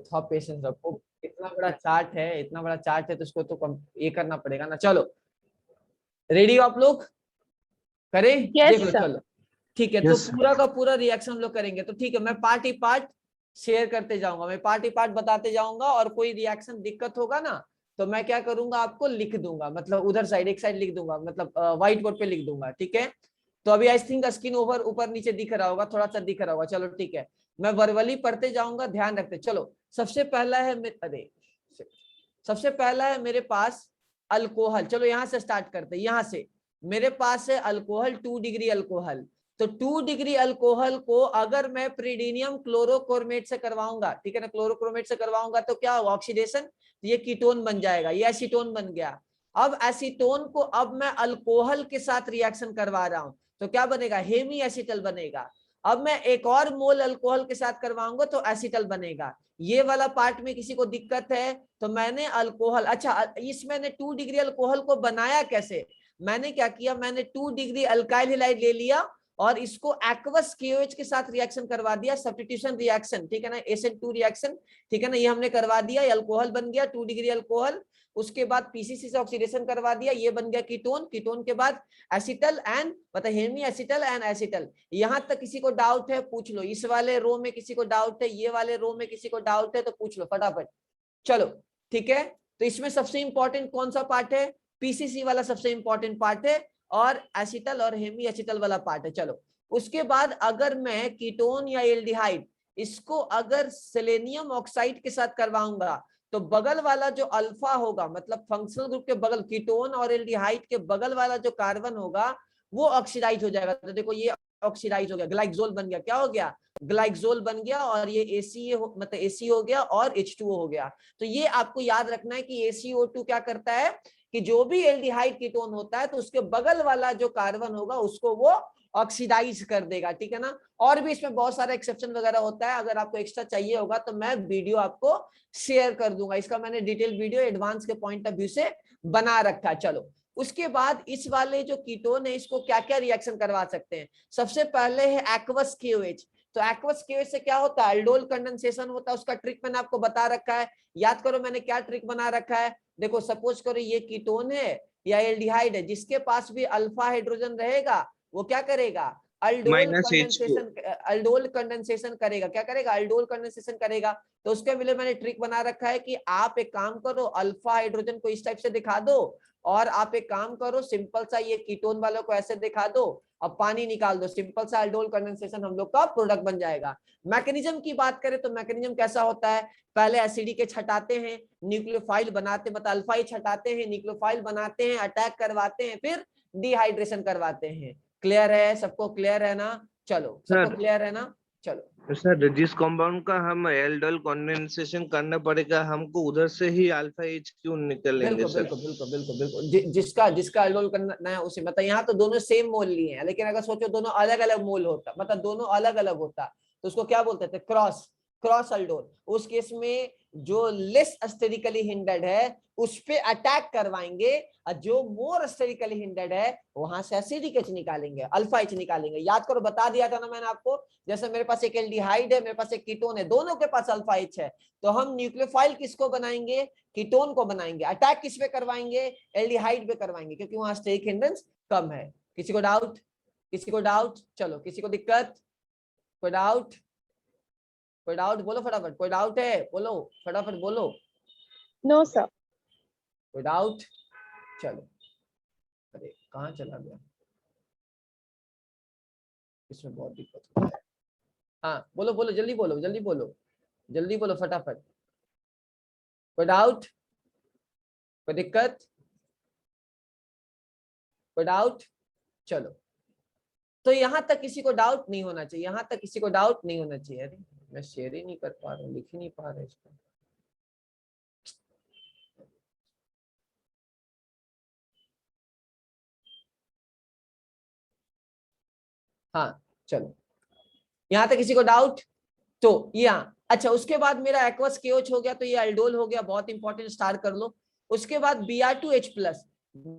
थोड़ा पेशेंस रखो, इतना बड़ा चार्ट है, इतना बड़ा चार्ट है तो इसको तो ये करना पड़ेगा ना। चलो रेडी हो आप लोग, करें? देख लो, चलो ठीक है। तो पूरा का पूरा रिएक्शन हम लोग करेंगे, तो ठीक है, मैं पार्ट ही पार्ट शेयर करते जाऊंगा, मैं पार्ट ही पार्ट बताते जाऊंगा, और कोई रिएक्शन दिक्कत होगा ना तो मैं क्या करूंगा, आपको लिख दूंगा, मतलब उधर साइड एक साइड लिख दूंगा, मतलब व्हाइट बोर्ड पे लिख दूंगा, ठीक है। तो अभी आई थिंक स्क्रीन ओवर ऊपर नीचे दिख रहा होगा, थोड़ा सा दिख रहा होगा, चलो ठीक है, मैं वर्बली पढ़ते जाऊंगा, ध्यान रखते। चलो सबसे पहला है सबसे पहला है मेरे पास अल्कोहल। चलो यहां से स्टार्ट करते हैं, यहां से मेरे पास है अल्कोहल, 2 डिग्री अल्कोहल। तो 2 डिग्री अल्कोहल को अगर मैं प्रीडीनियम क्लोरोक्रोमेट से करवाऊंगा, ठीक है ना, क्लोरोक्रोमेट से करवाऊंगा तो क्या होगा, ऑक्सीडेशन, ये कीटोन बन जाएगा, ये एसीटोन बन गया। अब एसीटोन को अब मैं अल्कोहल के साथ रिएक्शन करवा रहा हूं तो क्या बनेगा, हेमी एसिटल बनेगा। अब मैं एक और मोल अल्कोहल के साथ करवाऊंगा तो एसिटल बनेगा। ये वाला पार्ट में किसी को दिक्कत है तो मैंने अल्कोहल, अच्छा इसमें मैंने 2 डिग्री अल्कोहल को बनाया कैसे, मैंने क्या किया, मैंने 2 डिग्री अल्काइल हैलाइड ले लिया और इसको एक्वस KOH के साथ रिएक्शन करवा दिया, सब्स्टिट्यूशन रिएक्शन, ठीक है ना, SN2 रिएक्शन, ठीक है ना, ये हमने करवा दिया, अल्कोहल बन गया 2 डिग्री अल्कोहल। उसके बाद PCC से ऑक्सीडेशन करवा दिया, ये बन गया कीटोन, कीटोन के बाद एसिटल एंड मतलब हेमी एसिटल एंड एसिटल। यहां तक किसी को डाउट है पूछ लो, इस वाले रो में किसी को डाउट है, ये वाले रो में किसी को डाउट है तो पूछ लो फटाफट। चलो ठीक है, तो इसमें सबसे इंपॉर्टेंट कौन सा पार्ट है, PCC वाला सबसे इंपॉर्टेंट पार्ट है, और एसिटल और हेमी एसिटल वाला पार्ट है। चलो उसके बाद अगर मैं कीटोन या एल्डिहाइड इसको अगर सेलेनियम ऑक्साइड के साथ करवाऊंगा तो बगल वाला जो अल्फा होगा, मतलब फंक्शनल ग्रुप के बगल, कीटोन और एल्डिहाइड के बगल वाला जो कार्बन होगा वो ऑक्सीडाइज हो जाएगा। तो देखो ये ऑक्सीडाइज हो गया, ग्लाइकोल बन गया, क्या हो गया, ग्लाइकोल बन गया, और ये मतलब AC हो गया और H2O हो गया। तो ये आपको याद रखना है कि ACO2 क्या करता है कि जो भी एल्डिहाइड कीटोन होता है तो उसके बगल वाला जो कार्बन होगा उसको वो ऑक्सीडाइज कर देगा, ठीक है ना। और भी इसमें बहुत सारा एक्सेप्शन वगैरह होता है, अगर आपको एक्स्ट्रा चाहिए होगा तो मैं वीडियो आपको शेयर कर दूंगा, इसका मैंने डिटेल वीडियो एडवांस के पॉइंट ऑफ व्यू से बना रखा है। चलो उसके बाद इस वाले जो कीटोन है इसको क्या क्या रिएक्शन करवा सकते हैं, सबसे पहले है एक्वस KOH। तो एक्वस KOH से क्या होता है, अल्डोल कंडेंसेशन होता है, उसका ट्रिक मैंने आपको बता रखा है, याद करो मैंने क्या ट्रिक बना रखा है। देखो सपोज करो ये कीटोन है या एल्डिहाइड है, जिसके पास भी अल्फा हाइड्रोजन रहेगा वो क्या करेगा, अल्डोल कंडेंसेशन करेगा, क्या करेगा, अल्डोल कंडेंसेशन करेगा। तो उसके लिए मैंने ट्रिक बना रखा है कि आप एक काम करो, अल्फा हाइड्रोजन को इस टाइप से दिखा दो, और आप एक काम करो सिंपल सा ये कीटोन वालों को ऐसे दिखा दो, अब पानी निकाल दो, सिंपल सा अल्डोल कंडेंसेशन हम लोग का प्रोडक्ट बन जाएगा। मैकेनिज्म की बात करें तो मैकेनिज्म कैसा होता है, पहले एसिडी छटाते हैं, न्यूक्लियोफाइल बनाते, मतलब अल्फा छटाते हैं, न्यूक्लियोफाइल बनाते हैं, अटैक करवाते हैं, फिर डिहाइड्रेशन करवाते हैं। क्लियर है सबको, क्लियर है ना, चलो सबको क्लियर है ना। चलो सर जिस कंपाउंड का हम एल्डोल कंडेंसेशन करना पड़ेगा हमको उधर से ही अल्फा HQ निकल लेंगे बिल्कुल सर। बिल्कुल बिल्कुल बिल्कुल बिल्कुल, जिसका अल्डोल करना है उसे, मतलब यहाँ तो दोनों सेम मोल लिए हैं, लेकिन अगर सोचो दोनों अलग अलग मोल होता, मतलब दोनों अलग अलग होता तो उसको क्या बोलते थे, क्रॉस क्रॉस अल्डोल। उस केस में जो लेस एस्टेरिकली हिंडर्ड है उस पे अटैक करवाएंगे, और जो मोर एस्टेरिकली हिंडर्ड है वहां से एसिडिक H निकालेंगे, अल्फा H निकालेंगे। याद करो बता दिया था ना मैंने आपको, जैसे मेरे पास एक एल्डिहाइड है, मेरे पास एक कीटोन है, दोनों के पास अल्फा H है, तो हम न्यूक्लियोफाइल किसको बनाएंगे, कीटोन को बनाएंगे। अटैक किस पे करवाएंगे, एल्डिहाइड पे करवाएंगे, क्योंकि वहां स्टेरिक हिंड्रेंस कम है। किसी को डाउट, किसी को डाउट, चलो किसी को दिक्कत, कोई डाउट, कोई डाउट बोलो फटाफट, कोई डाउट है बोलो फटाफट बोलो। No sir. कोई डाउट, चलो, अरे कहाँ चला गया, इसमें बहुत दिक्कत हो रहा है। हाँ बोलो बोलो, जल्दी बोलो, जल्दी बोलो, जल्दी बोलो फटाफट। कोई डाउट, कोई दिक्कत, कोई डाउट, चलो। तो यहां तक किसी को डाउट नहीं होना चाहिए, यहां तक किसी को डाउट नहीं होना चाहिए। अरे मैं शेयर ही नहीं कर पा रहा हूँ, लिख ही नहीं पा रहा इसको। हाँ चलो, यहां तक किसी को डाउट, तो यहाँ अच्छा, उसके बाद मेरा एक्वस KOH हो गया, तो ये अल्डोल हो गया, बहुत इंपॉर्टेंट, स्टार्ट कर लो। उसके बाद Br2H+,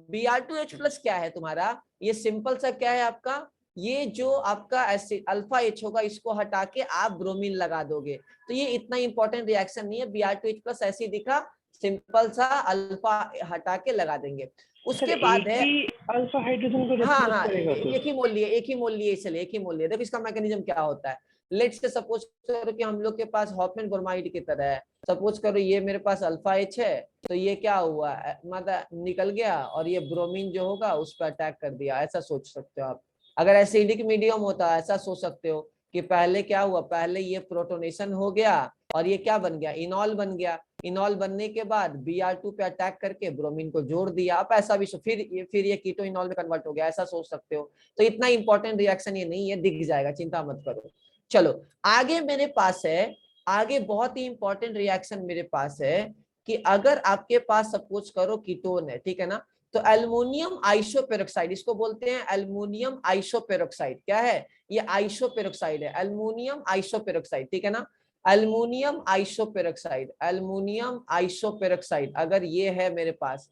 Br2H+ क्या है तुम्हारा, ये सिंपल सा क्या है आपका, ये जो आपका एसिड अल्फा एच होगा इसको हटा के आप ब्रोमीन लगा दोगे, तो ये इतना इंपॉर्टेंट रिएक्शन नहीं है। Br2H प्लस ऐसे ही दिखा, सिंपल सा अल्फा हटा के लगा देंगे। उसके बाद है अल्फा हाइड्रोजन को हाँ रिप्लेस हाँ करेगा तो एक ही मोल लिए, एक ही मोल लिए, इसलिए एक ही मोल लिए। देखो इसका मैकेनिज्म क्या होता है। लेट्स से सपोज करो कि हम लोग के पास हॉफमैन ब्रोमाइड की तरह है। सपोज करो ये मेरे पास अल्फा एच है, तो ये क्या हुआ, मतलब निकल गया और ये ब्रोमीन जो होगा उस पर अटैक कर दिया, ऐसा सोच सकते हो आप। अगर एसिडिक मीडियम होता है ऐसा सोच सकते हो कि पहले क्या हुआ, पहले ये प्रोटोनेशन हो गया और ये क्या बन गया, इनॉल बन गया। इनॉल बनने के बाद Br2 पे अटैक करके ब्रोमीन को जोड़ दिया। आप ऐसा भी फिर ये कीटो इनॉल में कन्वर्ट हो गया, ऐसा सोच सकते हो। तो इतना इंपॉर्टेंट रिएक्शन ये नहीं है, दिख जाएगा, चिंता मत करो। चलो आगे मेरे पास है, आगे बहुत ही इंपॉर्टेंट रिएक्शन मेरे पास है कि अगर आपके पास सपोज करो कीटोन है, ठीक है ना, तो एल्युमिनियम आइसोपेरोक्साइड, इसको बोलते हैं एल्युमिनियम आइसोपेरोक्साइड। क्या है ये, आइसोपेरोक्साइड है, एल्युमिनियम आइसोपेरोक्साइड, ठीक है ना। एल्युमिनियम आइसोपेरोक्साइड, एल्युमिनियम आइसोपेरोक्साइड अगर ये है मेरे पास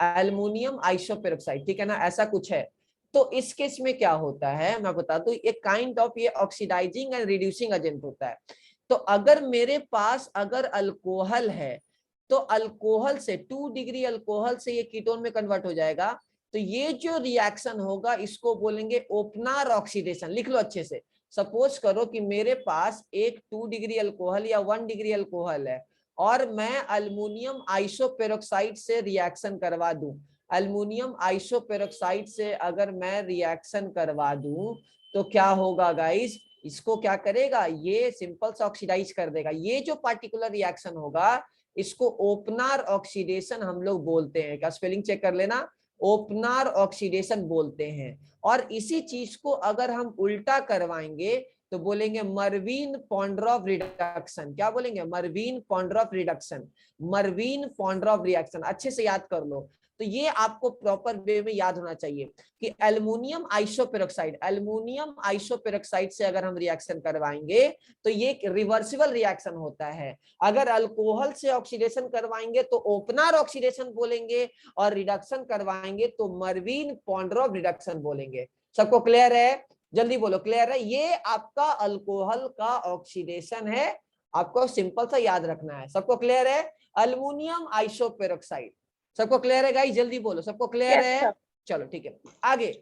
एल्युमिनियम आइसोपेरोक्साइड, ठीक है ना, ऐसा कुछ है। तो इस केस में क्या होता है मैं बता दूं, एक काइंड ऑफ ये ऑक्सीडाइजिंग एंड रिड्यूसिंग एजेंट होता है। तो अगर मेरे पास अगर अल्कोहल है, तो अल्कोहल से 2 डिग्री अल्कोहल से ये कीटोन में कन्वर्ट हो जाएगा। तो ये जो रिएक्शन होगा इसको बोलेंगे ओपनर ऑक्सीडेशन। लिख लो अच्छे से। सपोज करो कि मेरे पास एक 2 डिग्री अल्कोहल या 1 डिग्री अल्कोहल है और मैं अल्युमिनियम आइसोपेरोक्साइड से रिएक्शन करवा दूं। अल्युमिनियम आइसोपेरोक्साइड से अगर मैं रिएक्शन करवा दूं तो क्या होगा गाइस, इसको क्या करेगा, ये सिंपल से ऑक्सीडाइज कर देगा। ये जो पार्टिकुलर रिएक्शन होगा इसको ओपनर ऑक्सीडेशन हम लोग बोलते हैं। क्या स्पेलिंग चेक कर लेना, ओपनर ऑक्सीडेशन बोलते हैं। और इसी चीज को अगर हम उल्टा करवाएंगे तो बोलेंगे मरवीन पॉन्ड्रॉफ रिडक्शन। क्या बोलेंगे, मरवीन पॉन्ड्रॉफ रिडक्शन, मरवीन पॉन्ड्रॉफ रिएक्शन। अच्छे से याद कर लो। तो ये आपको प्रॉपर वे में याद होना चाहिए कि एल्युमिनियम आइसोपेरोक्साइड, एल्युमिनियम आइसोपेरोक्साइड से अगर हम रिएक्शन करवाएंगे तो ये रिवर्सिबल रिएक्शन होता है। अगर अल्कोहल से ऑक्सीडेशन करवाएंगे तो ओपनर ऑक्सीडेशन बोलेंगे और रिडक्शन करवाएंगे तो मरवीन पॉन्ड्रॉफ रिडक्शन बोलेंगे। सबको क्लियर है, जल्दी बोलो क्लियर है। ये आपका अल्कोहल का ऑक्सीडेशन है, आपको सिंपल सा याद रखना है। सबको क्लियर है, अल्युमिनियम आइसोपेरोक्साइड। सबको क्लियर है गाइस, जल्दी बोलो सबको क्लियर है। चलो ठीक है, आगे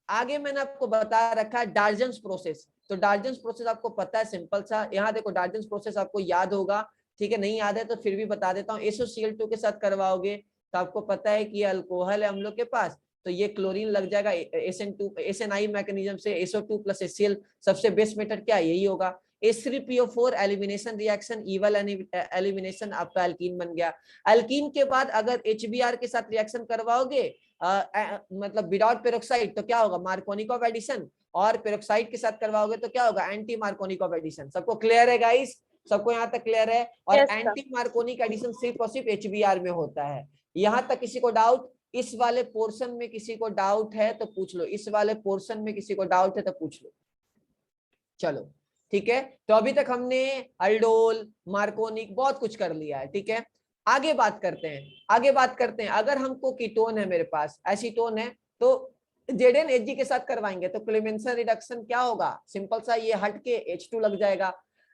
आगे मैंने आपको बता रखा है डार्जन्स प्रोसेस। तो डार्जन्स प्रोसेस आपको पता है, सिंपल सा। यहाँ देखो डार्जन्स प्रोसेस आपको याद होगा, ठीक है, नहीं याद है तो फिर भी बता देता हूँ। SOCl2 के साथ करवाओगे तो आपको पता है कि ये अल्कोहल है हम लोग के पास, तो ये क्लोरीन लग जाएगा SN2 SNI मैकेनिज्म से, SO2 प्लस HCl। सबसे बेस्ट मेथड क्या है, यही होगा। H3PO4 elimination reaction, evil elimination, आपका एल्कीन बन गया। एल्कीन के बाद अगर HBr के साथ रिएक्शन करवाओगे मतलब विदाउट पेरोक्साइड तो क्या होगा, मार्कोनिक ऑफ एडिशन। और पेरोक्साइड के साथ करवाओगे तो क्या होगा, एंटी मार्कोनिक ऑफ एडिशन। सबको क्लियर है गाइस, सबको यहाँ तक क्लियर है। और एंटी मार्कोनिक एडिशन सिर्फ और सिर्फ HBr में होता है। यहाँ तक किसी को डाउट, इस वाले पोर्शन में किसी को डाउट है तो पूछ लो, इस वाले पोर्शन में किसी को डाउट है तो पूछ लो। चलो ठीक है, तो अभी तक हमने अल्डोल मार्कोनिक बहुत कुछ कर लिया है, ठीक है। आगे बात करते हैं, आगे बात करते हैं। अगर हमको कीटोन है मेरे पास, एसीटोन है, तो ZnHg के साथ करवाएंगे तो क्लेमेंसन रिडक्शन क्या होगा, सिंपल सा, ये हट के H2 लग जाएगा।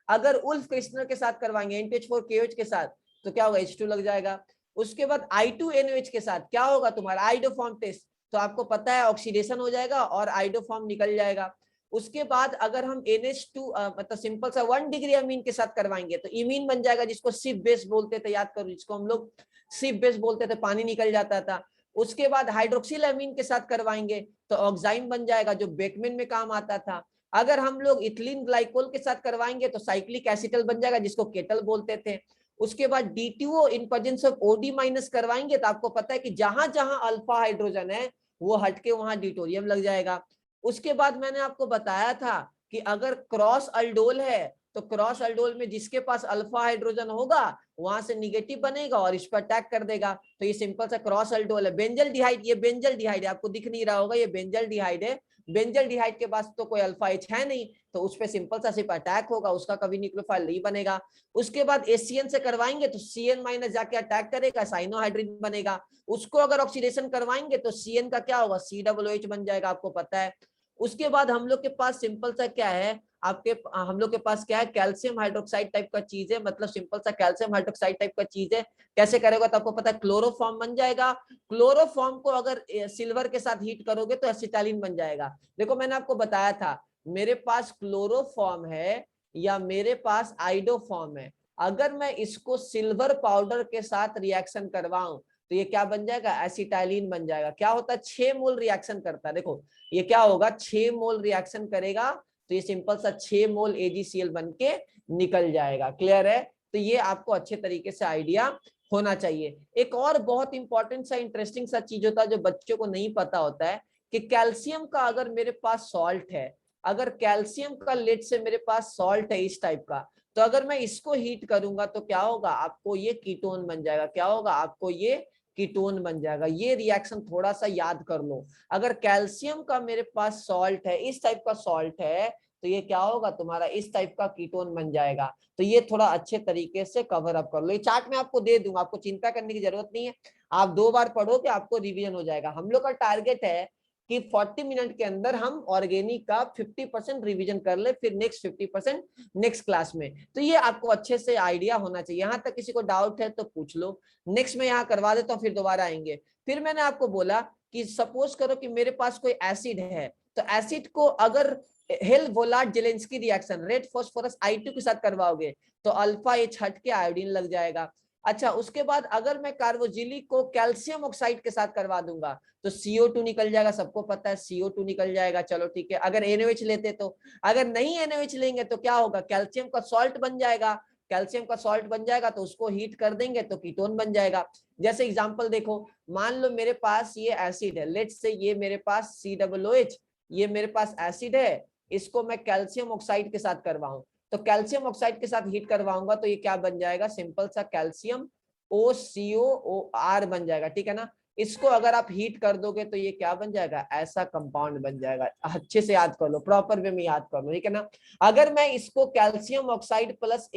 अगर उल्फ क्रिस्टनर के साथ करवाएंगे NH4KOH के साथ तो क्या होगा, H2 लग जाएगा। उसके बाद I2NOH के साथ क्या होगा तुम्हारा, आइडोफॉर्म टेस्ट, तो आपको पता है ऑक्सीडेशन हो जाएगा और आइडोफॉर्म निकल जाएगा। उसके बाद अगर हम NH2 मतलब सिंपल सा 1 डिग्री अमीन के साथ करवाएंगे तो इमीन बन जाएगा, जिसको सिप बेस बोलते थे, याद करो, जिसको हम लोग सिप बेस बोलते थे, पानी निकल जाता था। उसके बाद हाइड्रोक्सिल अमीन के साथ करवाएंगे तो ऑक्साइन बन जाएगा, जो बेकमेन में काम आता था। अगर हम लोग इथिलीन ग्लाइकोल के साथ करवाएंगे तो साइक्लिक एसिटल बन जाएगा, जिसको केटल बोलते थे। उसके बाद D2O in presence of OD minus करवाएंगे तो आपको पता है कि जहां जहां अल्फा हाइड्रोजन है वो हटके वहां ड्यूटोरियम लग जाएगा। उसके बाद मैंने आपको बताया था कि अगर क्रॉस अल्डोल है तो क्रॉस अल्डोल में जिसके पास अल्फा हाइड्रोजन होगा वहां से निगेटिव बनेगा और इस पर अटैक कर देगा, तो ये सिंपल सा क्रॉस अल्डोल है। बेंजल डिहाइड, ये बेंजल डिहाइड है, आपको दिख नहीं रहा होगा, ये बेंजल डिहाइड है। बेंजल डिहाइड के पास तो कोई अल्फा H है नहीं, तो उस पर सिंपल सा सिर्फ अटैक होगा, उसका कभी न्यूक्लियोफाइल नहीं बनेगा। उसके बाद HCN से करवाएंगे तो CN माइनस जाके अटैक करेगा, साइनोहाइड्रिन बनेगा। उसको अगर ऑक्सीडेशन करवाएंगे तो CN का क्या होगा, COOH बन जाएगा, आपको पता है। उसके बाद हम लोग के पास सिंपल सा क्या है, हम लोग के पास क्या है, कैल्शियम हाइड्रोक्साइड टाइप का चीज है, मतलब सिंपल सा कैल्शियम हाइड्रोक्साइड टाइप का चीज है। कैसे करेगा तो आपको पता है, क्लोरोफॉर्म बन जाएगा। क्लोरोफॉर्म को अगर सिल्वर के साथ हीट करोगे तो एसिटाइलिन बन जाएगा। देखो मैंने आपको बताया था, मेरे पास क्लोरोफॉर्म है या मेरे पास आइडोफॉर्म है, अगर मैं इसको सिल्वर पाउडर के साथ रिएक्शन करवाऊं तो ये क्या बन जाएगा, एसिटाइलिन बन जाएगा। क्या होता है, 6 मोल रिएक्शन करता है। देखो ये क्या होगा, 6 मोल रिएक्शन करेगा तो ये सिंपल सा 6 मोल AgCl बन के निकल जाएगा। क्लियर है? तो ये आपको अच्छे तरीके से आइडिया होना चाहिए। एक और बहुत इंपॉर्टेंट सा इंटरेस्टिंग सा चीज होता है जो बच्चों को नहीं पता होता है, कि कैल्शियम का अगर मेरे पास सॉल्ट है, अगर कैल्शियम का लेट से मेरे पास सॉल्ट है इस टाइप का, तो अगर मैं इसको हीट करूंगा तो क्या होगा, आपको ये कीटोन बन जाएगा। क्या होगा, आपको ये कीटोन बन जाएगा। ये रिएक्शन थोड़ा सा याद कर लो। अगर कैल्शियम का मेरे पास सॉल्ट है, इस टाइप का सॉल्ट है, तो ये क्या होगा, तुम्हारा इस टाइप का कीटोन बन जाएगा। तो ये थोड़ा अच्छे तरीके से कवर अप कर लो। ये चार्ट में आपको दे दूंगा, आपको चिंता करने की जरूरत नहीं है। आप 2 बार पढ़ोगे आपको रिवीजन हो जाएगा। हम लोग का टारगेट है कि 40 मिनट के अंदर हम ऑर्गेनिक का 50% रिवीजन कर ले, फिर नेक्स्ट 50% नेक्स्ट क्लास में। तो ये आपको अच्छे से आइडिया होना चाहिए। यहाँ तक किसी को डाउट है तो पूछ लो। नेक्स्ट में यहाँ करवा देता हूँ, फिर दोबारा आएंगे। फिर मैंने आपको बोला कि सपोज करो कि मेरे पास कोई एसिड है, तो एसिड को अगर Hell Volhard Zelinsky reaction red phosphorus I2 के साथ करवाओगे तो अल्फा H हट के आयोडीन लग जाएगा। अच्छा, उसके बाद अगर मैं कार्बोजिलिक को कैल्शियम ऑक्साइड के साथ करवा दूंगा तो CO2 निकल जाएगा। सबको पता है CO2 निकल जाएगा। चलो ठीक है, अगर NaOH लेते तो, अगर नहीं NaOH लेंगे तो क्या होगा, कैल्शियम का सॉल्ट बन जाएगा। कैल्शियम का सॉल्ट बन जाएगा तो उसको हीट कर देंगे तो कीटोन बन जाएगा। जैसे एग्जांपल देखो, मान लो मेरे पास ये एसिड है, लेट्स से ये मेरे पास COOH, ये मेरे पार एसिड है, इसको मैं कैल्शियम ऑक्साइड के साथ करवाऊं, तो कैल्शियम ऑक्साइड के साथ हीट करवाऊंगा तो ये क्या बन जाएगा, सिंपल सा कैल्शियम OCOOR बन जाएगा। ठीक है ना? इसको अगर आप हीट कर दोगे तो ये क्या बन जाएगा, ऐसा कंपाउंड बन जाएगा। अच्छे से याद कर लो, प्रॉपर वे में याद कर लो। ठीक है ना? अगर मैं इसको calcium oxide plus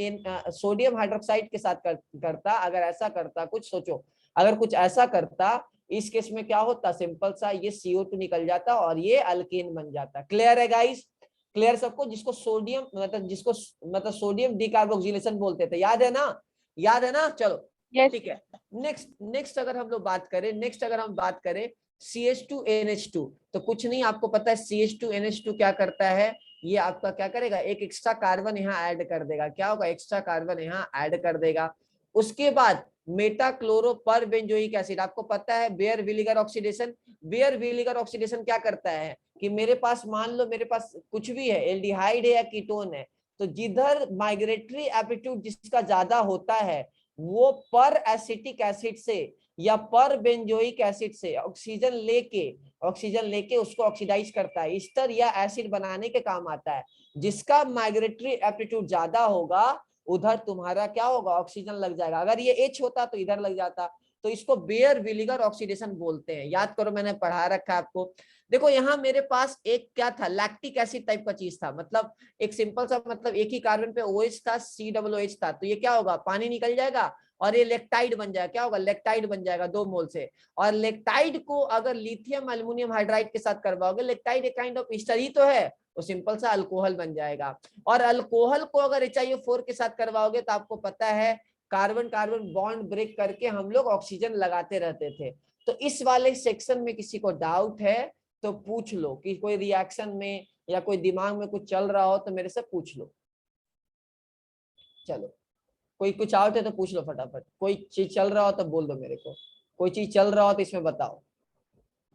sodium hydroxide के साथ करता, अगर ऐसा करता, कुछ सोचो, अगर कुछ ऐसा करता, इस केस में क्या होता, सिंपल सा ये CO2 निकल जाता और ये अल्केन बन जाता। क्लियर है गाइस? क्लियर सबको? जिसको सोडियम मतलब सोडियम डिकार्बोक्सिलेशन बोलते थे, याद है ना? याद है ना? चलो ठीक है। नेक्स्ट अगर हम लोग बात करें, CH2NH2, तो कुछ नहीं, आपको पता है CH2NH2 क्या करता है, ये आपका क्या करेगा, एक एक्स्ट्रा कार्बन यहाँ ऐड कर देगा। क्या होगा, एक्स्ट्रा कार्बन यहाँ ऐड कर देगा। उसके बाद मेटाक्लोरोपरबेंजोइक एसिड, आपको पता है बेयर विलिगर ऑक्सीडेशन। बेयर विलिगर ऑक्सीडेशन क्या करता है कि मेरे पास, मान लो मेरे पास कुछ भी है, एल्डिहाइड है या कीटोन है, तो जिधर माइग्रेटरी एप्टीट्यूड जिसका ज्यादा होता है वो पर एसिटिक एसिड से या पर बेंजोइक एसिड से ऑक्सीजन लेके उसको ऑक्सीडाइज करता है, ईस्टर या एसिड बनाने के काम आता है। जिसका माइग्रेटरी एप्टीट्यूड ज्यादा होगा उधर तुम्हारा क्या होगा, ऑक्सीजन लग जाएगा। अगर ये H होता तो इधर लग जाता। तो इसको बेयर विलिगर ऑक्सीडेशन बोलते हैं। याद करो, मैंने पढ़ा रखा है आपको। देखो यहाँ मेरे पास एक क्या था, लैक्टिक एसिड टाइप का चीज था, मतलब एक सिंपल सा, मतलब एक ही कार्बन पे OH था, COOH था, तो ये क्या होगा, पानी निकल जाएगा और ये लेक्टाइड बन जाएगा। क्या होगा, लेक्टाइड बन जाएगा 2 मोल से। और लेक्टाइड को अगर लिथियम एल्युमिनियम हाइड्राइड के साथ करवाओगे, लेक्टाइड एक काइंड ऑफ ईस्टर ही तो है, वो सिंपल सा अल्कोहल बन जाएगा। और अल्कोहल को अगर HiO4 के साथ करवाओगे तो आपको पता है कार्बन कार्बन बॉन्ड ब्रेक करके हम लोग ऑक्सीजन लगाते रहते थे। तो इस वाले सेक्शन में किसी को डाउट है तो पूछ लो, कि कोई रिएक्शन में या कोई दिमाग में कुछ चल रहा हो तो मेरे से पूछ लो। चलो, कोई कुछ आउट है तो पूछ लो फटाफट। कोई चीज चल रहा हो तो बोल दो मेरे को, कोई चीज चल रहा हो तो इसमें बताओ।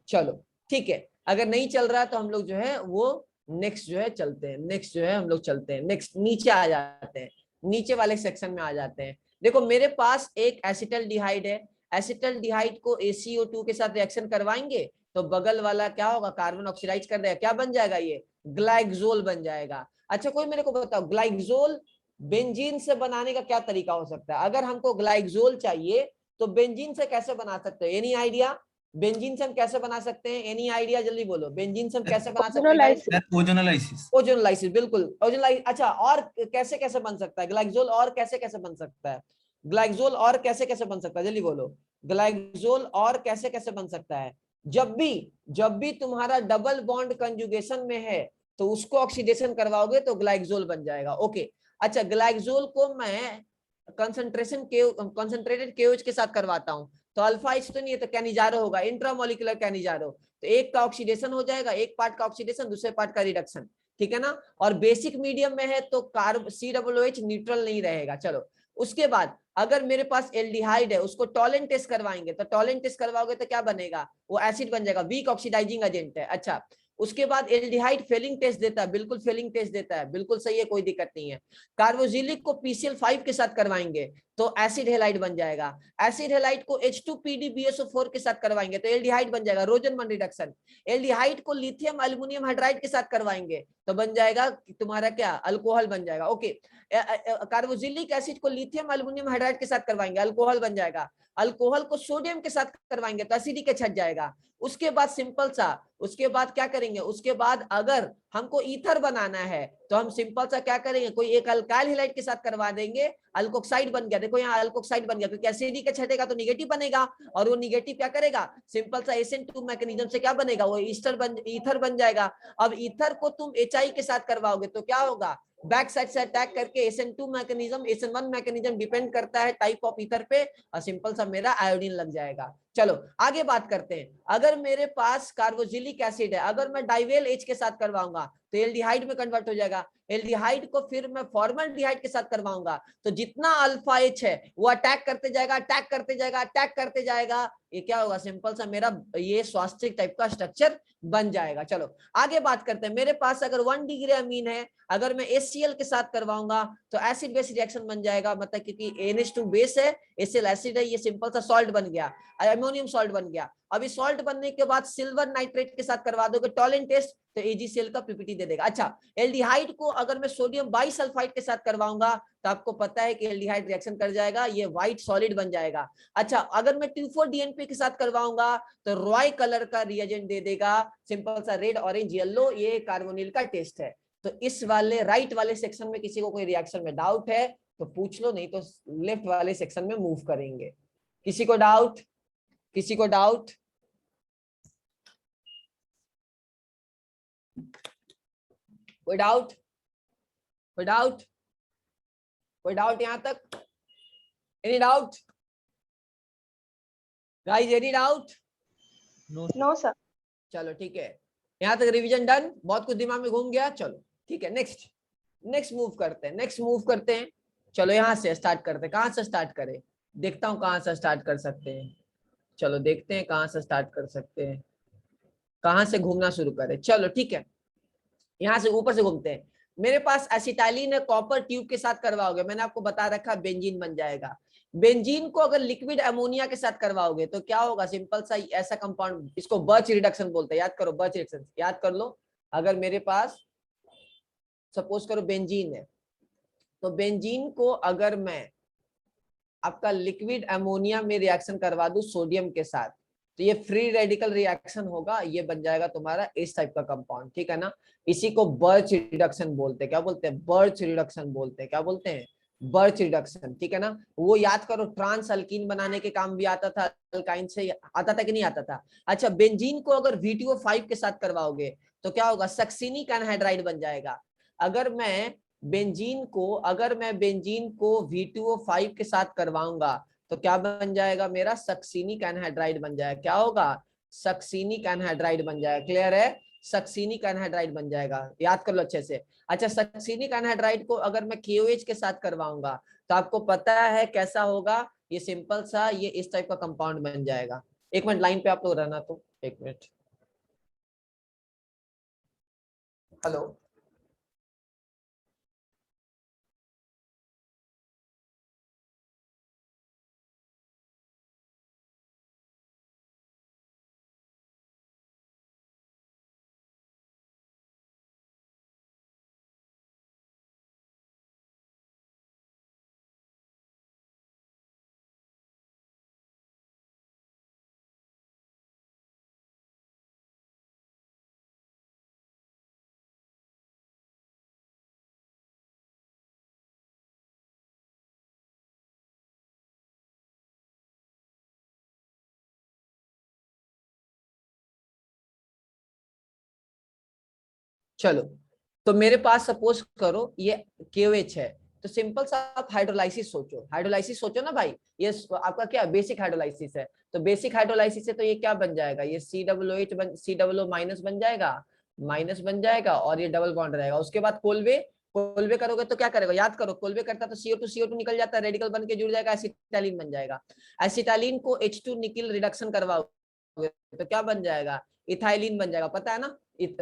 चलो ठीक है, अगर नहीं चल रहा तो हम लोग जो है वो नेक्स्ट जो है चलते हैं, नेक्स्ट जो है हम लोग चलते हैं, नेक्स्ट नीचे आ जाते हैं, नीचे वाले सेक्शन में आ जाते हैं। देखो मेरे पास एक एसिटल्डिहाइड है, एसिटल्डिहाइड को ACO2 के साथ रिएक्शन करवाएंगे तो बगल वाला क्या होगा, कार्बन ऑक्सीडाइज कर देगा, क्या बन जाएगा, ये ग्लाइक्सोल बन जाएगा। अच्छा कोई मेरे को बताओ, ग्लाइक्सोल बेंजीन से बनाने का क्या तरीका हो सकता है? अगर हमको ग्लाइक्सोल चाहिए तो बेंजीन से कैसे बना सकते हैं, एनी आइडिया? बेंजीन से हम कैसे बना सकते हैं, एनी आइडिया, जल्दी बोलो, बेंजीन से हम कैसे बना सकते हैं गाइस? ओजोनोलाइसिस। ओजोनोलाइसिस, बिल्कुल ओजोनोलाइसिस। अच्छा, और कैसे कैसे बन सकता है ग्लाइक्सोल, और कैसे कैसे बन सकता है ग्लाइक्सोल, और कैसे कैसे बन सकता है, जल्दी बोलो, ग्लाइक्सोल और कैसे कैसे बन सकता है? जब भी तुम्हारा डबल बॉन्ड कंजुगेशन में है तो उसको ऑक्सीडेशन करवाओगे तो ग्लाइक्सोल बन जाएगा। ओके, अच्छा ग्लाइक्सोल को मैं कंसंट्रेटेड केओएच के साथ करवाता हूं तो अल्फा एच तो नहीं है तो कैनिजारो होगा, इंट्रामोलिकुलर कैनिजारो। तो एक का ऑक्सीडेशन हो जाएगा, एक पार्ट का ऑक्सीडेशन, दूसरे पार्ट का रिडक्शन, ठीक है ना। और बेसिक मीडियम में है तो कार्ब COOH न्यूट्रल नहीं रहेगा। चलो उसके बाद अगर मेरे पास एल्डिहाइड है उसको टॉलेंट टेस्ट करवाएंगे तो टॉलेंट टेस्ट करवाओगे तो क्या बनेगा, वो एसिड बन जाएगा, वीक ऑक्सीडाइजिंग एजेंट है। अच्छा उसके बाद एल्डिहाइड फेलिंग टेस्ट देता है, बिल्कुल फेलिंग टेस्ट देता है, बिल्कुल सही है, कोई दिक्कत नहीं है। कार्बोजिलिक को PCl5 के साथ करवाएंगे तो एसिड हेलाइड बन जाएगा। एसिड हेलाइड को H2PdBSO4 के साथ करवाएंगे तो एल्डिहाइड बन जाएगा, रोजनमन रिडक्शन। एल्डिहाइड को लिथियम एल्युमिनियम हाइड्राइड के साथ करवाएंगे तो बन जाएगा तुम्हारा क्या, अल्कोहल बन जाएगा। ओके, कार्बोजिलिक एसिड को लिथियम एल्युमिनियम हाइड्राइड के साथ करवाएंगे, अल्कोहल बन जाएगा। अल्कोहल को सोडियम के साथ करवाएंगे तो एसिडिक एच हट जाएगा। उसके बाद सिंपल सा, उसके बाद क्या करेंगे, उसके बाद अगर हमको ईथर बनाना है तो हम सिंपल सा क्या करेंगे, कोई एक अल्काइल हैलाइड के साथ करवा देंगे, अल्कोक्साइड बन गया। देखो यहाँ अल्कोक्साइड बन गया क्योंकि एसिडिक एच हटेगा तो निगेटिव बनेगा, और वो निगेटिव क्या करेगा, सिंपल सा SN2 मैकेनिज्म से क्या बनेगा, वो ईथर बन जाएगा। अब ईथर को तुम HI के साथ करवाओगे तो क्या होगा, बैक साइड से अटैक करके SN2 mechanism, SN1 mechanism depend करता है टाइप ऑफ ईथर पे, और सिंपल सा मेरा आयोडीन लग जाएगा। चलो आगे बात करते हैं। अगर मेरे पास कार्बोजिलिक एसिड है, अगर मैं डाइवेल H के साथ करवाऊंगा तो एल्डिहाइड में कन्वर्ट हो जाएगा। एल्डिहाइड को फिर मैं फॉर्मल्डिहाइड के साथ करवाऊंगा तो जितना अल्फा H है वो अटैक करते जाएगा, अटैक करते जाएगा, अटैक करते जाएगा, ये क्या होगा, सिंपल सा मेरा ये स्वास्थिक टाइप का स्ट्रक्चर बन जाएगा। चलो आगे बात करते हैं। मेरे पास अगर 1 डिग्री अमीन है, अगर मैं HCl के साथ करवाऊंगा तो एसिड बेस रिएक्शन बन जाएगा, मतलब क्योंकि NH2 बेस है, HCl एसिड है, ये सिंपल सा सॉल्ट बन गया, अमोनियम सॉल्ट बन गया। अभी सॉल्ट बनने के बाद सिल्वर नाइट्रेट के साथ करवा दोगे टॉलेंट टेस्ट तो AgCl का PPT दे देगा। अच्छा एल्डिहाइड को अगर मैं सोडियम बाइसल्फाइड के साथ करवाऊंगा तो आपको पता है कि एल्डिहाइड रिएक्शन कर जाएगा, ये व्हाइट सॉलिड बन जाएगा। अच्छा अगर मैं 2,4-DNP के साथ करवाऊंगा तो रॉय कलर का रिएजेंट दे देगा, सिंपल सा रेड ऑरेंज येलो, ये कार्बोनिल का टेस्ट है। तो इस वाले राइट वाले सेक्शन में किसी को कोई रिएक्शन में डाउट है तो पूछ लो, नहीं तो लेफ्ट वाले सेक्शन में मूव करेंगे। किसी को डाउट, किसी को डाउट, कोई डाउट, कोई डाउट, कोई डाउट यहां तक, any doubt guys, any doubt? No sir. चलो ठीक है, यहां तक रिवीजन डन, बहुत कुछ दिमाग में घूम गया। चलो ठीक है, नेक्स्ट नेक्स्ट मूव करते हैं, नेक्स्ट मूव करते हैं। चलो यहां से स्टार्ट करते हैं, कहां से स्टार्ट करें, देखता हूं कहां से स्टार्ट कर सकते हैं। चलो देखते हैं कहां से स्टार्ट कर सकते हैं, कहां से घूमना शुरू करें। चलो ठीक है, यहां से ऊपर से घूमते हैं। मेरे पास एसिटाइलिन है, कॉपर ट्यूब के साथ करवाओगे, मैंने आपको बता रखा बेंजीन बन जाएगा। बेंजीन को अगर लिक्विड अमोनिया के साथ करवाओगे तो क्या होगा, सिंपल सा ऐसा कंपाउंड, इसको बर्च रिडक्शन बोलते हैं, याद करो बर्च रिडक्शन, याद कर लो। अगर मेरे पास सपोज करो बेंजीन है तो बेंजीन को अगर मैं आपका लिक्विड अमोनिया में रिएक्शन करवा दूं सोडियम के साथ तो ये फ्री रेडिकल रिएक्शन होगा, ये बन जाएगा तुम्हारा इस टाइप का कंपाउंड, ठीक है ना। इसी को बर्च रिडक्शन बोलते हैं, क्या बोलते हैं, बर्च रिडक्शन बोलते हैं, क्या बोलते हैं, बर्च रिडक्शन, ठीक है ना। वो याद करो, ट्रांस अल्कीन बनाने के काम भी आता था, अल्काइन से आता था कि नहीं आता था। अच्छा बेंजीन को अगर VTO5 के साथ करवाओगे तो क्या होगा, सक्सिनिक एनहाइड्राइड बन जाएगा। अगर मैं बेंजीन को V2O5 के साथ करवाऊंगा तो क्या बन जाएगा, मेरा सक्सिनिक एनहाइड्राइड बन जाएगा, क्या होगा, सक्सिनिक एनहाइड्राइड बन जाएगा। क्लियर है, सक्सिनिक एनहाइड्राइड बन जाएगा, याद कर लो अच्छे से। अच्छा सक्सिनिक एनहाइड्राइड को अगर मैं KOH के साथ करवाऊंगा तो आपको पता है कैसा होगा, ये सिंपल सा ये इस टाइप का कंपाउंड बन जाएगा। एक मिनट लाइन पे आप लोग रहना, तो एक मिनट, हेलो। चलो, तो मेरे पास सपोज करो ये KOH है, तो सिंपल सा आप हाइड्रोलाइसिस सोचो ना भाई। ये आपका क्या बेसिक हाइड्रोलाइसिस है, तो बेसिक हाइड्रोलाइसिस है तो ये क्या बन जाएगा, ये COO माइनस बन जाएगा और ये डबल बॉन्ड रहेगा। उसके बाद कोलवे करोगे तो क्या करेगा, याद करो, कोलवे करता तो CO2 निकल जाता है, रेडिकल बन के जुड़ जाएगा, एसिटाइलिन बन जाएगा। एसिटाइलिन को H2 निकिल रिडक्शन करवाओगे तो क्या बन जाएगा, इथाइलिन बन जाएगा, पता है ना,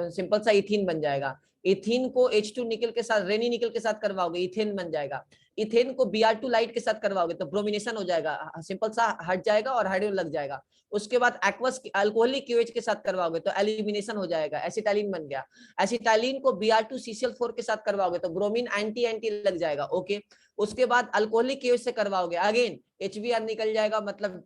सिंपल सा इथीन बन जाएगा। इथीन को H2 निकल के साथ, रेनी निकल के साथ करवाओगे, इथेन बन जाएगा। इथेन को Br2 लाइट के साथ करवाओगे तो ब्रोमिनेशन हो जाएगा, सिंपल सा हट जाएगा और हाइड्रोजन लग जाएगा। उसके बाद एक्वस अल्कोहलिक KOH के साथ करवाओगे तो एलिमिनेशन हो जाएगा, एसिटाइलिन बन गया। एसिटाइलिन को Br2 CCl4 के साथ करवाओगे तो ब्रोमीन एंटी एंटी लग जाएगा, ओके। उसके बाद अल्कोहलिक KOH से करवाओगे, अगेन HBr निकल जाएगा, मतलब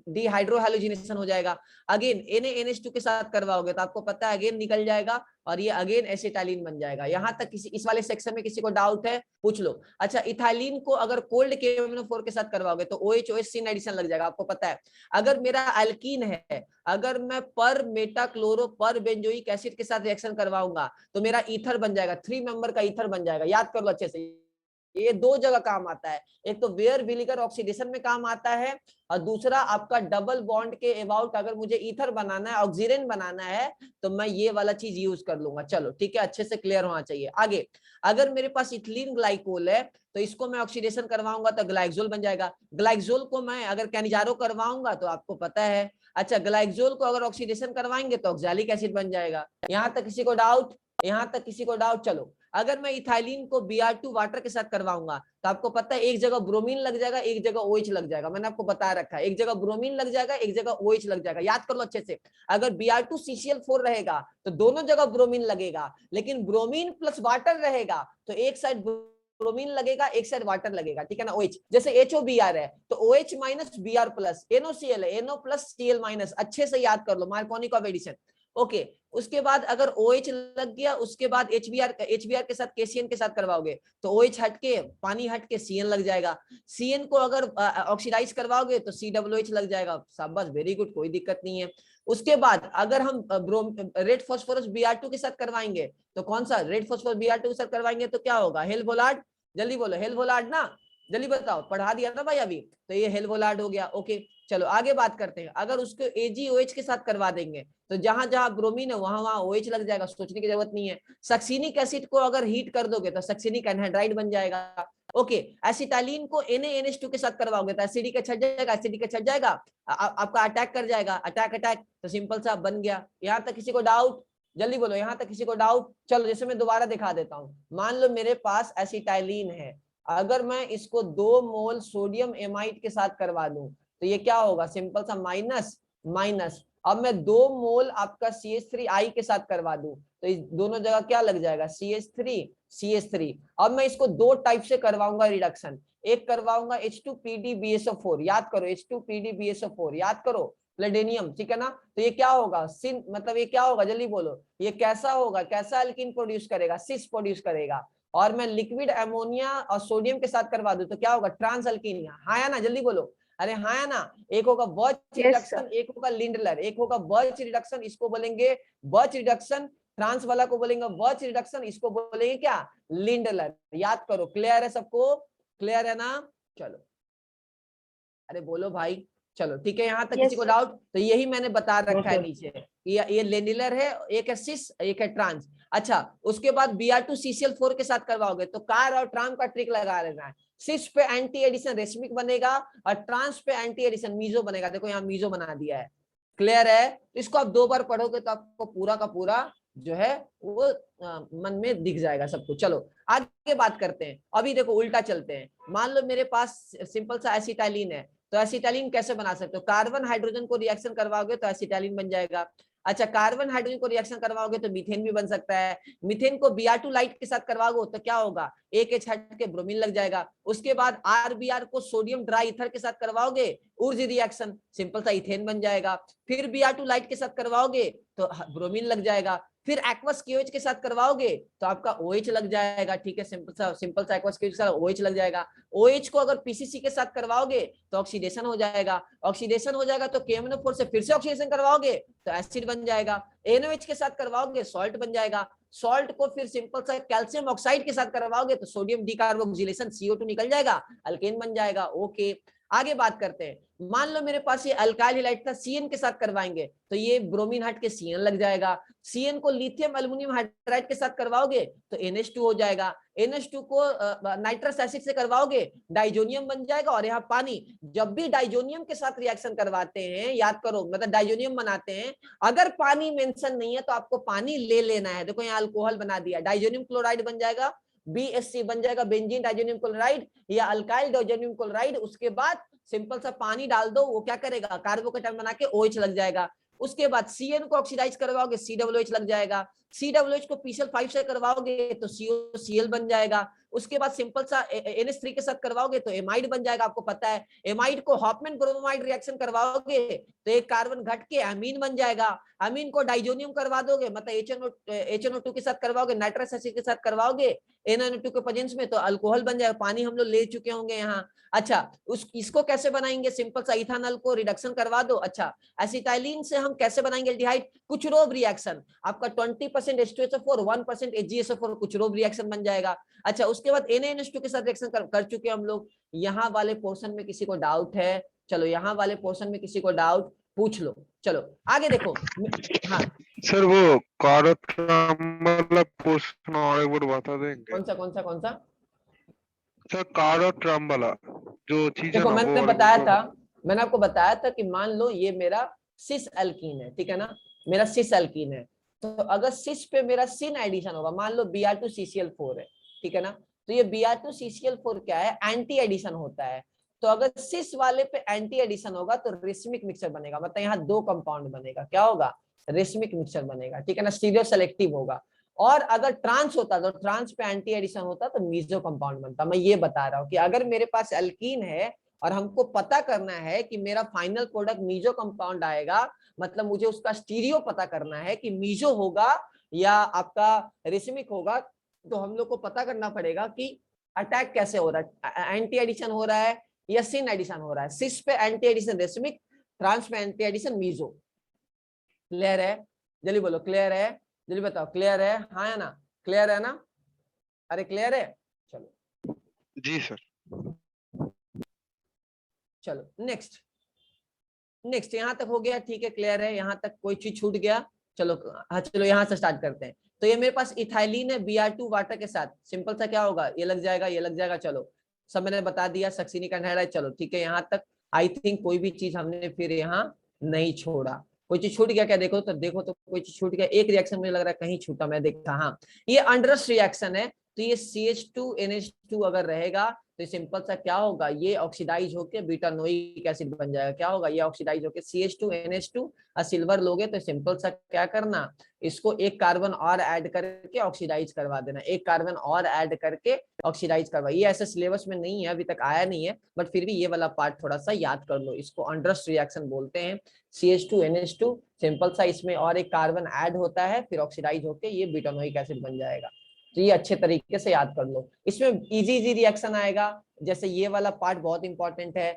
डिहाइड्रोहाइलोजिनेशन हो जाएगा। अगेन NaNH2 के साथ करवाओगे तो आपको पता है अगेन निकल जाएगा और ये अगेन एसिटाइलिन बन जाएगा। यहाँ तक किसी इस वाले सेक्शन में किसी को डाउट है, पूछ लो। अच्छा, इथाइलिन को अगर कोल्ड KMnO4 के साथ करवाओगे तो OH सिन एडिशन लग जाएगा, आपको पता है। अगर मेरा अल्कीन है, अगर मैं पर मेटाक्लोरो पर बेंजोइक एसिड के साथ रिएक्शन करवाऊंगा तो मेरा ईथर बन जाएगा, 3 मेंबर का ईथर बन जाएगा। याद कर लो अच्छे से, ये दो जगह काम आता है, एक तो वेयर विलिगर ऑक्सीडेशन में काम आता है और दूसरा आपका डबल बॉन्ड के अबाउट अगर मुझे ईथर बनाना है, ऑक्सीजन बनाना है तो मैं ये वाला चीज यूज कर लूंगा। चलो ठीक है, अच्छे से क्लियर होना चाहिए। आगे, अगर मेरे पास इथिलीन ग्लाइकोल है तो इसको मैं ऑक्सीडेशन करवाऊंगा तो ग्लाइक्सोल बन जाएगा। ग्लाइक्सोल को मैं अगर कैनिजारो करवाऊंगा तो आपको पता है, अच्छा ग्लाइक्सोल को अगर ऑक्सीडेशन करवाएंगे तो ऑक्सैलिक एसिड बन जाएगा। यहाँ तक किसी को डाउट, यहाँ तक किसी को डाउट? चलो, अगर मैं इथाइलिन को Br2 वाटर के साथ करवाऊंगा तो आपको पता है एक जगह ब्रोमीन लग जाएगा, एक जगह OH लग जाएगा। मैंने आपको बता रखा है, एक जगह ब्रोमीन लग जाएगा, एक जगह OH लग जाएगा। याद कर लो अच्छे से, अगर Br2 CCl4 रहेगा तो दोनों जगह ब्रोमीन लगेगा, लेकिन ब्रोमीन प्लस वाटर रहेगा तो एक साइड ब्रोमीन लगेगा, एक साइड वाटर लगेगा, ठीक है ना। OH जैसे HOBr है तो OH minus Br plus, NOCl है NO प्लस Cl माइनस, अच्छे से याद कर लो, मार्कोनी ऑफ एडिशन, ओके। उसके बाद अगर OH लग गया, उसके बाद HBr के साथ KCN के साथ करवाओगे तो OH हट के पानी हट के CN लग जाएगा। CN को अगर ऑक्सीडाइज करवाओगे तो COOH लग जाएगा। शाबाश, वेरी गुड, कोई दिक्कत नहीं है। उसके बाद अगर हम रेड फास्फोरस Br2 के साथ करवाएंगे तो कौन सा, रेड फास्फोरस Br2 के साथ करवाएंगे तो क्या होगा, हेलवोलाड। जल्दी बोलो, हेलवोलाड ना, जल्दी बताओ, पढ़ा दिया ना भाई अभी, तो ये हेलवोलाड हो गया, ओके। चलो आगे बात करते हैं, अगर उसको AgOH के साथ करवा देंगे तो जहां जहां ब्रोमीन है वहां वहां OH लग जाएगा, सोचने की जरूरत नहीं है। सक्सिनिक एसिड को अगर हीट कर दोगे तो सक्सिनिक एनहाइड्राइड बन जाएगा, ओके। एसिटाइलिन को NaNH2 के साथ करवाओगे तो एसिडिक छट जाएगा, एसिडिक छट जाएगा, आपका अटैक कर जाएगा, अटैक तो सिंपल सा बन गया। यहाँ तक किसी को डाउट? जल्दी बोलो, यहाँ तक किसी को डाउट? चलो जैसे मैं दोबारा दिखा देता हूँ, मान लो मेरे पास एसिटाइलिन है, अगर मैं इसको 2 मोल सोडियम एमाइड के साथ करवा दूं तो ये क्या होगा, सिंपल सा माइनस माइनस। अब मैं 2 मोल आपका CH3I के साथ करवा दूं तो इस दोनों जगह क्या लग जाएगा, CH3। अब मैं इसको 2 टाइप से करवाऊंगा रिडक्शन, एक करवाऊंगा H2PdBSO4, याद करो H2PdBSO4, याद करो, प्लेडेनियम, ठीक है ना। तो ये क्या होगा, सिन, मतलब ये क्या होगा, जल्दी बोलो, ये कैसा होगा, कैसा एल्कीन प्रोड्यूस करेगा, सिस प्रोड्यूस करेगा। और मैं लिक्विड अमोनिया और सोडियम के साथ करवा दूं तो क्या होगा, ट्रांस अल्कीन। हाँ या ना, जल्दी बोलो, अरे हाँ या ना। एक होगा बर्च रिडक्शन, एक होगा लिंडलर, एक होगा बर्च रिडक्शन, इसको बोलेंगे बर्च रिडक्शन, ट्रांस वाला को बोलेंगे बर्च रिडक्शन, इसको बोलेंगे क्या, लिंडलर। याद करो, क्लियर है सबको, क्लियर है ना? चलो, अरे बोलो भाई, चलो ठीक है, यहाँ तक किसी को डाउट? तो यही मैंने बता रखा है नीचे, ये लेनिलर है, एक है सिस, एक है ट्रांस। अच्छा, उसके बाद Br2 CCl4 के साथ करवाओगे तो कार और ट्राम का ट्रिक लगा लेना है। सिस पे एंटी एडिशन रेशमिक बनेगा और ट्रांस पे एंटी एडिशन मीजो बनेगा। देखो यहाँ मीजो बना दिया है, क्लियर है? इसको आप 2 बार पढ़ोगे तो आपको पूरा का पूरा जो है वो मन में दिख जाएगा सब कुछ। चलो आगे बात करते हैं, अभी देखो उल्टा चलते हैं। मान लो मेरे पास सिंपल सा एसिटाइलिन है, तो एसिटाइलिन कैसे बना सकते हो, कार्बन हाइड्रोजन को रिएक्शन करवाओगे तो एसिटाइलिन बन जाएगा। अच्छा, कार्बन हाइड्रोजन को रिएक्शन करवाओगे तो मीथेन भी बन सकता है। मीथेन को Br2 लाइट के साथ करवाओगे तो क्या होगा, एक H हट के ब्रोमीन लग जाएगा। उसके बाद RBr को सोडियम ड्राई ईथर के साथ करवाओगे, ऊर्जा रिएक्शन, सिंपल सा इथेन बन जाएगा। फिर Br2 लाइट के साथ करवाओगे तो ब्रोमीन लग जाएगा। फिर एक्वस KOH के साथ करवाओगे तो आपका OH लग जाएगा, ठीक है, सिंपल सा एक्वस KOH के साथ OH लग जाएगा। OH को अगर PCC के साथ करवाओगे तो ऑक्सीडेशन हो जाएगा, ऑक्सीडेशन हो जाएगा तो KMnO4 से फिर से ऑक्सीडेशन करवाओगे तो एसिड बन जाएगा। NOH के साथ करवाओगे सॉल्ट बन जाएगा, सॉल्ट को फिर सिंपल सा कैल्शियम ऑक्साइड के साथ करवाओगे तो सोडियम डिकार्बोक्सिलेशन CO2 निकल जाएगा, अल्केन बन जाएगा। ओके, आगे बात करते हैं। मान लो मेरे पास ये अल्काइल हैलाइड था, CN के साथ करवाएंगे तो ये ब्रोमीन हट के CN लग जाएगा। CN को लिथियम एल्युमिनियम हाइड्राइड के साथ करवाओगे तो NH2 हो जाएगा। NH2 को नाइट्रस एसिड से करवाओगे डाइजोनियम बन जाएगा। और यहाँ पानी, जब भी डाइजोनियम के साथ रिएक्शन करवाते हैं, याद करो, मतलब डाइजोनियम बनाते हैं, अगर पानी मेंशन नहीं है तो आपको पानी ले लेना है। देखो यहाँ अल्कोहल बना दिया, डाइजोनियम क्लोराइड बन जाएगा, BSC बन जाएगा, बेंजीन डाइजोनियम क्लोराइड या अल्काइल डाइजोनियम क्लोराइड। उसके बाद सिंपल सा पानी डाल दो, वो क्या करेगा, कार्बोकेटायन बना के OH लग जाएगा। उसके बाद CN को ऑक्सीडाइज करवाओगे COOH लग जाएगा, COOH को PCl5 से करवाओगे तो COCl बन जाएगा। उसके बाद सिंपल सा NH3 के साथ करवाओगे तो एमाइड बन जाएगा। आपको पता है एमाइड को हॉफमैन ब्रोमाइड रिएक्शन करवाओगे तो एक कार्बन घट के अमीन बन जाएगा। अमीन को डाइजोनियम करवा दोगे, मतलब HNO2 के साथ करवाओगे, नाइट्रस एसिड के साथ करवाओगे NaNO2 के प्रेजेंस में तो अल्कोहल बन जाएगा। पानी हम लोग ले चुके होंगे यहाँ। अच्छा, इसको कैसे बनाएंगे, सिंपल सा इथानॉल को रिडक्शन करवा दो। अच्छा, एसिटाइलिन से हम कैसे बनाएंगे एल्डिहाइड, कुचरोव रिएक्शन, आपका 20% H2SO4 1% AgSO4 कुचरोव रिएक्शन बन जाएगा। अच्छा, उसके बाद NaNH2 के साथ रिएक्शन कर चुके हम लोग। यहाँ वाले पोर्शन में किसी को डाउट है? चलो यहाँ वाले पोर्शन में किसी को डाउट पूछ लो। चलो आगे देखो। हाँ सर, वो वाला प्रश्न और एक बार बता देंगे? कौन सा सर, वाला जो चीज है देखो, ना, मैंने वो बताया था, मैंने आपको बताया था कि मान लो ये मेरा सिस एल्कीन है, ठीक है ना, मेरा सिस एल्कीन है। तो अगर सिस पे मेरा सिन एडिशन होगा, मान लो Br2CCl4 है, ठीक है ना, तो ये Br2CCl4 क्या है, एंटी एडिशन होता है। तो अगर सिस वाले पे एंटी एडिशन होगा तो रेशमिक मिक्सचर बनेगा, मतलब यहाँ 2 कंपाउंड बनेगा, क्या होगा, रेशमिक मिक्सचर बनेगा, ठीक है ना, स्टीरियो सेलेक्टिव होगा। और अगर ट्रांस होता तो ट्रांस पे एंटी एडिशन होता तो मीजो कंपाउंड बनता। मैं ये बता रहा हूँ कि अगर मेरे पास एल्कीन है और हमको पता करना है कि मेरा फाइनल प्रोडक्ट मीजो कंपाउंड आएगा, मतलब मुझे उसका स्टीरियो पता करना है कि मीजो होगा या आपका रेशमिक होगा, तो हम लोग को पता करना पड़ेगा कि अटैक कैसे हो रहा है, एंटी एडिशन हो रहा है या सिन एडिशन हो रहा है। सिस पे एंटी एडिशन रेशमिक, ट्रांस पे एंटी एडिशन मीजो। क्लियर है? जल्दी बोलो क्लियर है, जल्दी बताओ क्लियर है, हाँ या ना, क्लियर है ना, अरे क्लियर है? चलो जी सर। चलो नेक्स्ट यहाँ तक हो गया, ठीक है, क्लियर है, यहाँ तक कोई चीज छूट गया? चलो हाँ, चलो यहाँ से स्टार्ट करते हैं। तो ये मेरे पास इथाइलिन है Br2 वाटर के साथ, सिंपल सा क्या होगा, ये लग जाएगा, ये लग जाएगा। चलो सब मैंने बता दिया, सक्सिनिक एनहाइड्राइड। चलो ठीक है, यहाँ तक आई थिंक कोई भी चीज हमने फिर यहाँ नहीं छोड़ा। कोई चीज छूट गया क्या, देखो तो कोई चीज छूट गया। एक रिएक्शन मुझे लग रहा है कहीं छूटा, मैं देखा, हाँ ये अंडरस रिएक्शन है। तो ये CH2NH2 अगर रहेगा तो सिंपल सा क्या होगा, ये ऑक्सीडाइज होके बीटानोइक एसिड बन जाएगा। क्या होगा, ये ऑक्सीडाइज होके CH2NH2 और सिल्वर लोगे तो सिंपल सा क्या करना, इसको एक कार्बन और ऐड करके ऑक्सीडाइज करवा देना, एक कार्बन और ऐड करके ऑक्सीडाइज करवा। ये ऐसे सिलेबस में नहीं है, अभी तक आया नहीं है, बट फिर भी ये वाला पार्ट थोड़ा सा याद कर लो। इसको अंडरस रिएक्शन बोलते हैं, CH2NH2 सिंपल सा, इसमें और एक कार्बन ऐड होता है, फिर ऑक्सीडाइज होके ये बीटानोइक एसिड बन जाएगा। तो ये अच्छे तरीके से याद कर लो। इसमें इजी रिएक्शन आएगा, जैसे ये वाला पार्ट बहुत इंपॉर्टेंट है,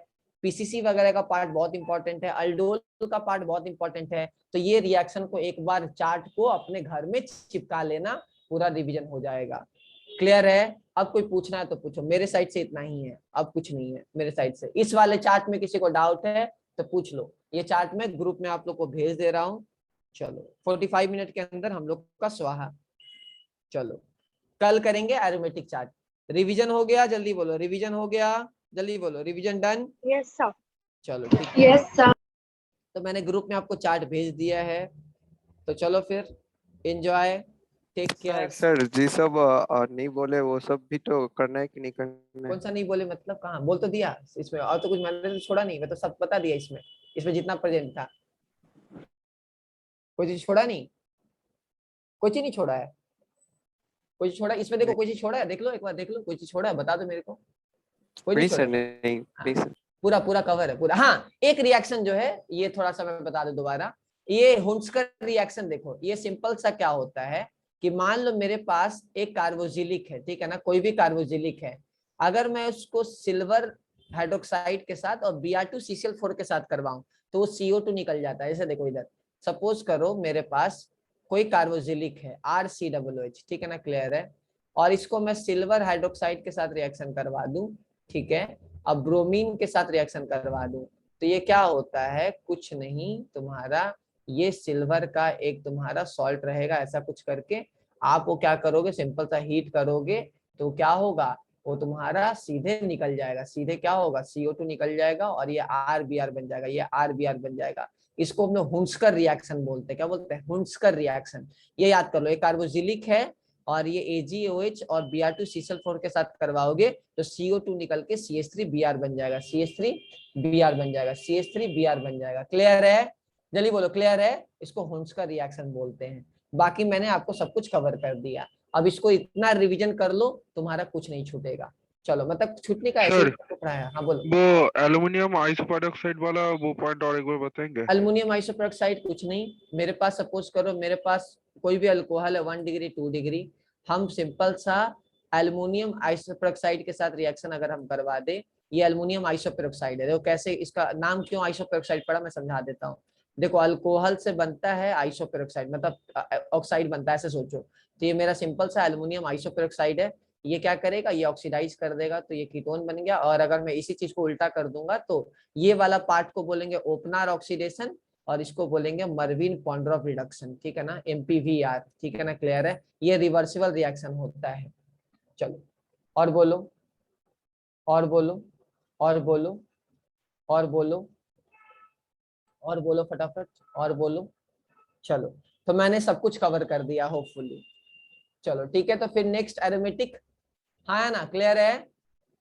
पीसीसी वगैरह का पार्ट बहुत इंपॉर्टेंट है, अल्डोल का पार्ट बहुत इंपॉर्टेंट है। तो ये रिएक्शन को एक बार चार्ट को अपने घर में चिपका लेना, पूरा रिवीजन हो जाएगा। क्लियर है? अब कोई पूछना है तो पूछो, मेरे साइड से इतना ही है, अब कुछ नहीं है मेरे साइड से। इस वाले चार्ट में किसी को डाउट है तो पूछ लो, ये चार्ट में ग्रुप में आप लोग को भेज दे रहा हूँ। चलो 45 मिनट के अंदर हम लोग का स्वाहा। चलो कल करेंगे एरोमेटिक चार्ट। रिवीजन हो गया, जल्दी बोलो रिवीजन हो गया, जल्दी बोलो रिवीजन डन। Yes, sir. चलो ठीक है, Yes, sir. तो मैंने ग्रुप में आपको चार्ट भेज दिया है, तो चलो फिर एंजॉय, टेक केयर। सर जी सब नहीं बोले, वो सब भी तो करना है कि नहीं करना है? कौन सा नहीं बोले, मतलब कहाँ बोल तो दिया इसमें, और तो कुछ मैंने तो छोड़ा नहीं, मैं तो सब बता दिया इसमें जितना प्रेजेंट था, कोई चीज छोड़ा नहीं, कोई चीज नहीं छोड़ा है, कोई चीज छोड़ा इसमें, देखो कोई चीज छोड़ा है, देख लो एक बार, देख लो कोई चीज छोड़ा है, बता दो मेरे को, कोई नहीं छोड़ा? नहीं, प्लीज सर। पूरा कवर है पूरा। हाँ एक रिएक्शन जो है, ये थोड़ा सा मैं बता दूं दोबारा, ये हुंसकर रिएक्शन देखो, ये सिंपल सा क्या होता है कि मान लो मेरे पास एक कार्बोजिलिक है, ठीक है ना, कोई भी कार्बोजिलिक है, अगर मैं उसको सिल्वर हाइड्रोक्साइड के साथ और Br2CCl4 के साथ करवाऊं तो वो CO2 निकल जाता है। ऐसे देखो इधर, सपोज करो मेरे पास कोई कार्बोजिलिक है RCOOH, ठीक है ना, क्लियर है, और इसको मैं सिल्वर हाइड्रोक्साइड के साथ रिएक्शन करवा दूं, ठीक है, अब ब्रोमीन के साथ रिएक्शन करवा दूं, तो ये क्या होता है, कुछ नहीं, तुम्हारा ये सिल्वर का एक तुम्हारा सॉल्ट रहेगा, ऐसा कुछ करके आप वो क्या करोगे, सिंपल सा हीट करोगे तो क्या होगा, वो तुम्हारा सीधे निकल जाएगा, सीधे क्या होगा, CO2 निकल जाएगा और ये RBr बन जाएगा, ये RBr बन जाएगा। इसको हम लोग हुंसकर रिएक्शन बोलते हैं। क्या बोलते हैं, हुंसकर रिएक्शन। ये याद कर लो, एक कार्बोजिलिक है और ये AgOH और Br2CCl4 के साथ करवाओगे तो CO2 निकल के CH3Br बन जाएगा, CH3Br बन जाएगा, CH3Br बन जाएगा। क्लियर है, जल्दी बोलो क्लियर है। इसको हुंसकर रिएक्शन बोलते हैं। बाकी मैंने आपको सब कुछ कवर कर दिया, अब इसको इतना रिवीजन कर लो, तुम्हारा कुछ नहीं छूटेगा। चलो, मतलब छूटने का ऐसे सर, ही रहा है। हाँ बोलो। वो एल्युमिनियम आइसोपेरोक्साइड वाला वो पॉइंट और एक बार बताएंगे? एल्युमिनियम आइसोपेरोक्साइड कुछ नहीं, मेरे पास सपोज करो मेरे पास कोई भी अल्कोहल है 1 डिग्री 2 डिग्री, हम सिंपल सा एल्युमिनियम आइसोपेरोक्साइड के साथ रिएक्शन अगर हम करवा दे, ये एल्युमिनियम आइसोपेरोक्साइड है। देखो कैसे, इसका नाम क्यों आइसोपेरोक्साइड पड़ा, मैं समझा देता हूँ। देखो अल्कोहल से बनता है आइसोपेरोक्साइड, मतलब ऑक्साइड बनता है, ऐसे सोचो। तो ये मेरा सिंपल सा एल्युमिनियम आइसोपेरोक्साइड है, ये क्या करेगा, ये ऑक्सीडाइज कर देगा, तो ये कीटोन बन गया। और अगर मैं इसी चीज को उल्टा कर दूंगा तो ये वाला पार्ट को बोलेंगे ओपनर ऑक्सीडेशन और इसको बोलेंगे मर्विन पॉन्ड्रॉफ रिडक्शन, ठीक है ना, MPVR, ठीक है ना, क्लियर है। ये रिवर्सिबल रिएक्शन होता है। चलो और बोलो, और बोलो, और बोलो, और बोलो, और बोलो फटाफट, और बोलो। चलो, तो मैंने सब कुछ कवर कर दिया होपफुली। चलो ठीक है, तो फिर नेक्स्ट एरोमेटिक, हाँ है ना, क्लियर है,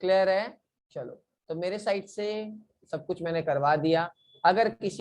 क्लियर है। चलो, तो मेरे साइड से सब कुछ मैंने करवा दिया। अगर किसी